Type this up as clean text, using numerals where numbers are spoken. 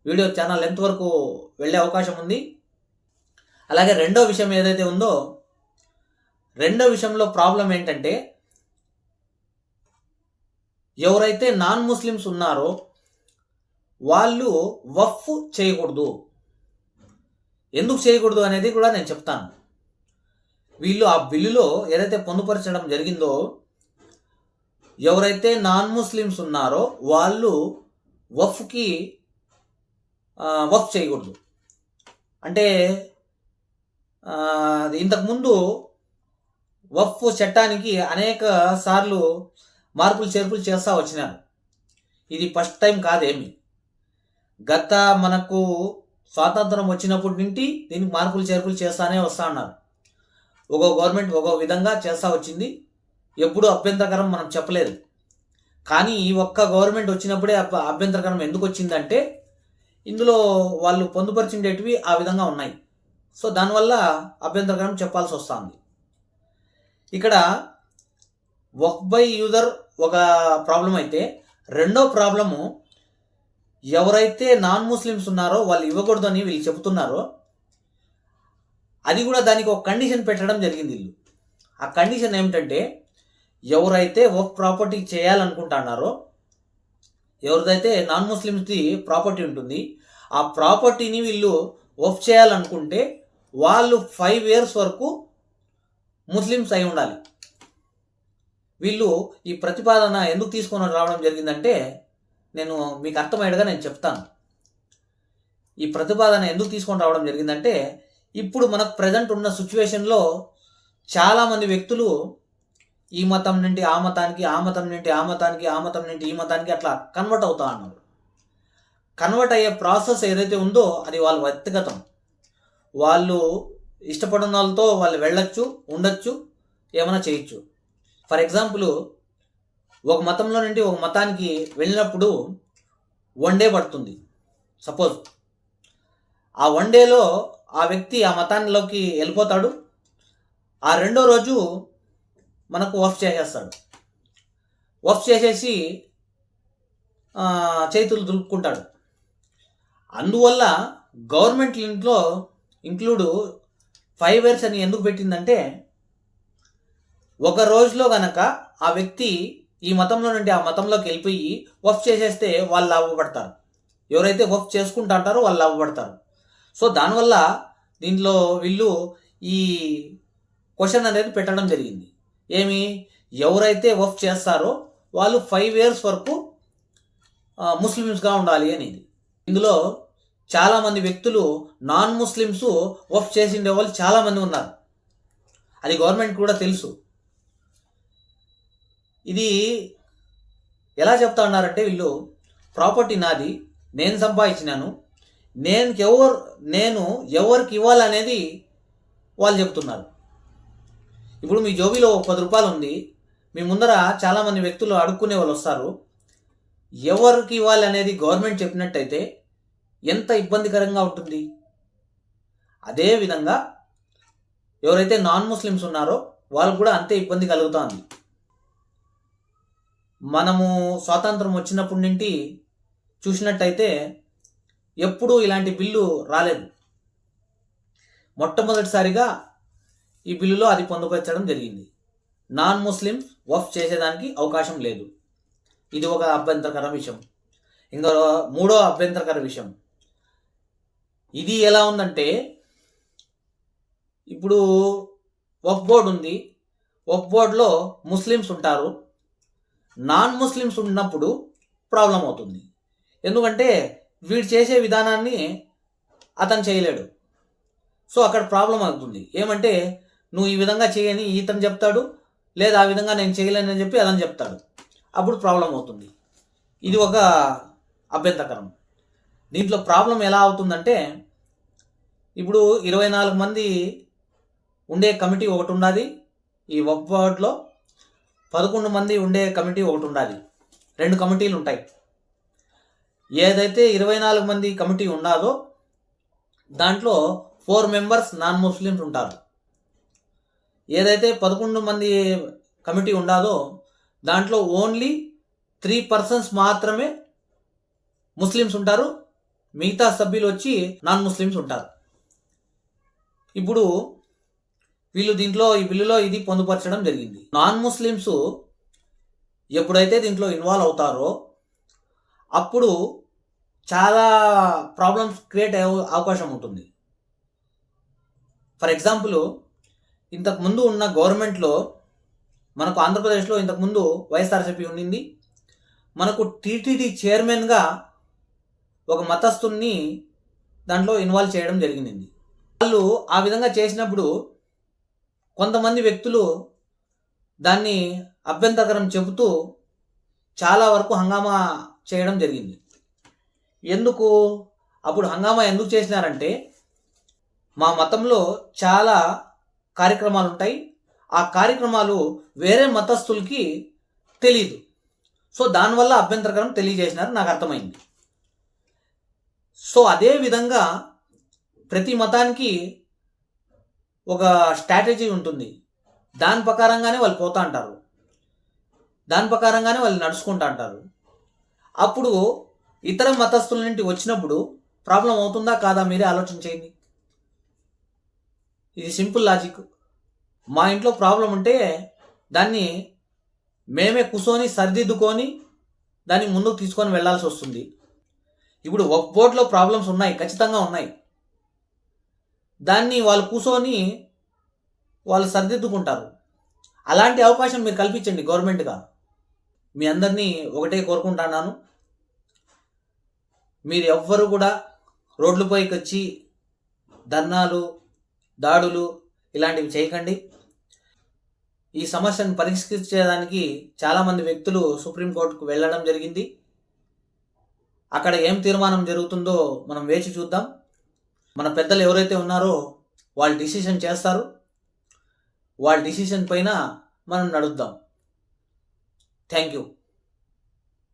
Video చాలా length వరకు వెళ్ళే అవకాశం ఉంది. అలాగే రెండో విషయం ఏదైతే ఉందో, రెండో విషయంలో ప్రాబ్లం ఏంటంటే, ఎవరైతే నాన్ ముస్లిమ్స్ ఉన్నారో వాళ్ళు వఫ్ చేయకూడదు. ఎందుకు చేయకూడదు అనేది కూడా నేను చెప్తాను. వీళ్ళు ఆ బిల్లులో ఏదైతే పొందుపరచడం జరిగిందో, ఎవరైతే నాన్ ముస్లిమ్స్ ఉన్నారో వాళ్ళు వఫ్కి వఫ్ చేయకూడదు. అంటే ఇంతకుముందు వఫ్ చట్టానికి అనేక సార్లు మార్పులు చేర్పులు చేస్తూ వచ్చినారు. ఇది ఫస్ట్ టైం కాదేమి. గత మనకు స్వాతంత్రం వచ్చినప్పటి నుండి దీనికి మార్పులు చేర్పులు చేస్తానే వస్తూ ఉన్నారు. ఒక్కో గవర్నమెంట్ ఒక్కో విధంగా చేస్తూ వచ్చింది. ఎప్పుడూ అభ్యంతరకరం మనం చెప్పలేదు. కానీ ఈ ఒక్క గవర్నమెంట్ వచ్చినప్పుడే అభ్యంతరకరం ఎందుకు వచ్చిందంటే, ఇందులో వాళ్ళు పొందుపరిచిండేటివి ఆ విధంగా ఉన్నాయి. సో దానివల్ల అభ్యంతరకరం చెప్పాల్సి వస్తుంది. ఇక్కడ వక్ బై యూజర్ ఒక ప్రాబ్లం అయితే, రెండో ప్రాబ్లము ఎవరైతే నాన్ ముస్లిమ్స్ ఉన్నారో వాళ్ళు ఇవ్వకూడదు అని వీళ్ళు చెబుతున్నారో, అది కూడా దానికి ఒక కండిషన్ పెట్టడం జరిగింది వీళ్ళు. ఆ కండిషన్ ఏమిటంటే, ఎవరైతే వక్ ప్రాపర్టీ చేయాలనుకుంటున్నారో, ఎవరిదైతే నాన్ ముస్లిమ్స్ది ప్రాపర్టీ ఉంటుంది, ఆ ప్రాపర్టీని వీళ్ళు వక్ చేయాలనుకుంటే వాళ్ళు 5 years వరకు ముస్లిమ్స్ అయి ఉండాలి. వీళ్ళు ఈ ప్రతిపాదన ఎందుకు తీసుకొని రావడం జరిగిందంటే, నేను మీకు అర్థమయ్యేట్టుగా నేను చెప్తాను. ఈ ప్రతిపాదన ఎందుకు తీసుకొని రావడం జరిగిందంటే, ఇప్పుడు మనకు ప్రజెంట్ ఉన్న సిచ్యువేషన్లో చాలామంది వ్యక్తులు ఈ మతం నుండి ఆ మతానికి, ఆ మతం నుండి ఆ మతానికి, ఆ మతం నుండి ఈ మతానికి అట్లా కన్వర్ట్ అవుతా అన్నారు. కన్వర్ట్ అయ్యే ప్రాసెస్ ఏదైతే ఉందో అది వాళ్ళ వ్యక్తిగతం. వాళ్ళు ఇష్టపడిన వాళ్ళతో వాళ్ళు వెళ్ళొచ్చు, ఉండొచ్చు, ఏమైనా చేయొచ్చు. ఫర్ ఎగ్జాంపుల్, ఒక మతంలో నుండి ఒక మతానికి వెళ్ళినప్పుడు 1 day పడుతుంది. సపోజ్ ఆ 1 dayలో ఆ వ్యక్తి ఆ మతాల్లోకి వెళ్ళిపోతాడు. ఆ రెండో రోజు మనకు వఫ్ చేసేస్తాడు. వఫ్ చేసేసి చేతులు దులుపుకుంటాడు. అందువల్ల గవర్నమెంట్ ఇంట్లో ఇంక్లూడ్ 5 years అని ఎందుకు పెట్టిందంటే, ఒక రోజులో గనక ఆ వ్యక్తి ఈ మతంలో నుండి ఆ మతంలోకి వెళ్ళిపోయి వఫ్ చేసేస్తే వాళ్ళు లాభపడతారు. ఎవరైతే వఫ్ చేసుకుంటా అంటారో వాళ్ళు లాభపడతారు. సో దానివల్ల దీంట్లో వీళ్ళు ఈ క్వశ్చన్ అనేది పెట్టడం జరిగింది. ఏమి, ఎవరైతే వఫ్ చేస్తారో వాళ్ళు 5 years వరకు ముస్లిమ్స్గా ఉండాలి అనేది. ఇందులో చాలామంది వ్యక్తులు నాన్ ముస్లిమ్స్ వఫ్ చేసిండే వాళ్ళు చాలామంది ఉన్నారు. అది గవర్నమెంట్ కూడా తెలుసు. ఇది ఎలా చెప్తా ఉన్నారంటే, వీళ్ళు ప్రాపర్టీ నాది, నేను సంపాదించినాను, నేను ఎవరికి ఇవ్వాలనేది వాళ్ళు చెప్తున్నారు. ఇప్పుడు మీ జోబీలో 10 రూపాయలు ఉంది, మీ ముందర చాలామంది వ్యక్తులు అడుక్కునే వాళ్ళు వస్తారు. ఎవరికి ఇవ్వాలి అనేది గవర్నమెంట్ చెప్పినట్టయితే ఎంత ఇబ్బందికరంగా ఉంటుంది. అదేవిధంగా ఎవరైతే నాన్ ముస్లిమ్స్ ఉన్నారో వాళ్ళకు కూడా అంతే ఇబ్బంది కలుగుతుంది. మనము స్వాతంత్రం వచ్చినప్పటి నుండి చూసినట్టయితే ఎప్పుడూ ఇలాంటి బిల్లు రాలేదు. మొట్టమొదటిసారిగా ఈ బిల్లులో అది పొందుపరచడం జరిగింది. నాన్ ముస్లిమ్స్ వఫ్ చేసేదానికి అవకాశం లేదు. ఇది ఒక అభ్యంతరకర విషయం. ఇంకా మూడో అభ్యంతరకర విషయం, ఇది ఎలా ఉందంటే, ఇప్పుడు వక్ఫ్ బోర్డు ఉంది, వక్ఫ్ బోర్డులో ముస్లిమ్స్ ఉంటారు, నాన్ ముస్లిమ్స్ ఉన్నప్పుడు ప్రాబ్లం అవుతుంది. ఎందుకంటే వీడు చేసే విధానాన్ని అతను చేయలేడు. సో అక్కడ ప్రాబ్లం అవుతుంది. ఏమంటే, నువ్వు ఈ విధంగా చేయని ఇతను చెప్తాడు, లేదా ఆ విధంగా నేను చేయలేనని చెప్పి అతను చెప్తాడు. అప్పుడు ప్రాబ్లం అవుతుంది. ఇది ఒక అభ్యంతరకరం. దీంట్లో ప్రాబ్లం ఎలా అవుతుందంటే, ఇప్పుడు 24 మంది ఉండే కమిటీ ఒకటి ఉండాలి. ఈ వక్ఫ్ బోర్డులో 11 మంది ఉండే కమిటీ ఒకటి ఉండాలి. 2 కమిటీలు ఉంటాయి. ఏదైతే 24 మంది కమిటీ ఉన్నాదో దాంట్లో 4 members నాన్ ముస్లిమ్స్ ఉంటారు. ఏదైతే 11 మంది కమిటీ ఉండాదో దాంట్లో ఓన్లీ 3 persons మాత్రమే ముస్లిమ్స్ ఉంటారు, మిగతా సభ్యులు వచ్చి నాన్ ముస్లిమ్స్ ఉంటారు. ఇప్పుడు వీళ్ళు ఈ బిల్లులో ఇది పొందుపరచడం జరిగింది. నాన్ ముస్లిమ్స్ ఎప్పుడైతే దీంట్లో ఇన్వాల్వ్ అవుతారో అప్పుడు చాలా ప్రాబ్లమ్స్ క్రియేట్ అయ్యే అవకాశం ఉంటుంది. ఫర్ ఎగ్జాంపుల్, ఇంతకుముందు ఉన్న గవర్నమెంట్లో మనకు ఆంధ్రప్రదేశ్లో ఇంతకుముందు వైఎస్ఆర్సీపీ ఉండింది. మనకు టీటీడీ చైర్మన్గా ఒక మతస్థుని దాంట్లో ఇన్వాల్వ్ చేయడం జరిగింది. వాళ్ళు ఆ విధంగా చేసినప్పుడు కొంతమంది వ్యక్తులు దాన్ని అభ్యంతరకరం చెబుతూ చాలా వరకు హంగామా చేయడం జరిగింది. అప్పుడు హంగామా ఎందుకు చేసినారంటే, మా మతంలో చాలా కార్యక్రమాలు ఉంటాయి, ఆ కార్యక్రమాలు వేరే మతస్థులకి తెలీదు, సో దానివల్ల అభ్యంతరకరం తెలియజేసినారు, నాకు అర్థమైంది. సో అదే విధంగా ప్రతి మతానికి ఒక స్ట్రాటజీ ఉంటుంది. దాని ప్రకారంగానే వాళ్ళు పోతా అంటారు, దాని ప్రకారంగానే వాళ్ళు నడుచుకుంటా అంటారు. అప్పుడు ఇతర మతస్థుల నుండి వచ్చినప్పుడు ప్రాబ్లం అవుతుందా కాదా మీరే ఆలోచన చేయండి. ఇది సింపుల్ లాజిక్. మా ఇంట్లో ప్రాబ్లం ఉంటే దాన్ని మేమే కూర్చొని సరిదిద్దుకొని దాన్ని ముందుకు తీసుకొని వెళ్ళాల్సి వస్తుంది. ఇప్పుడు వక్ఫ్ బోర్డులో ప్రాబ్లమ్స్ ఉన్నాయి, ఖచ్చితంగా ఉన్నాయి. దాన్ని వాళ్ళు కూర్చొని వాళ్ళు సరిదిద్దుకుంటారు. అలాంటి అవకాశం మీరు కల్పించండి గవర్నమెంట్గా. మీ అందరినీ ఒకటే కోరుకుంటున్నాను, మీరు ఎవ్వరు కూడా రోడ్లపైకి వచ్చి ధర్నాలు, దాడులు ఇలాంటివి చేయకండి. ఈ సమస్యను పరిష్కరించేదానికి చాలామంది వ్యక్తులు సుప్రీంకోర్టుకు వెళ్ళడం జరిగింది. అక్కడ ఏం తీర్మానం జరుగుతుందో మనం వేచి చూద్దాం. మన పెద్దలు ఎవరైతే ఉన్నారో వాళ్ళు డిసిషన్ చేస్తారు, వాళ్ళ డిసిషన్ పైన మనం నడుద్దాం. Thank you.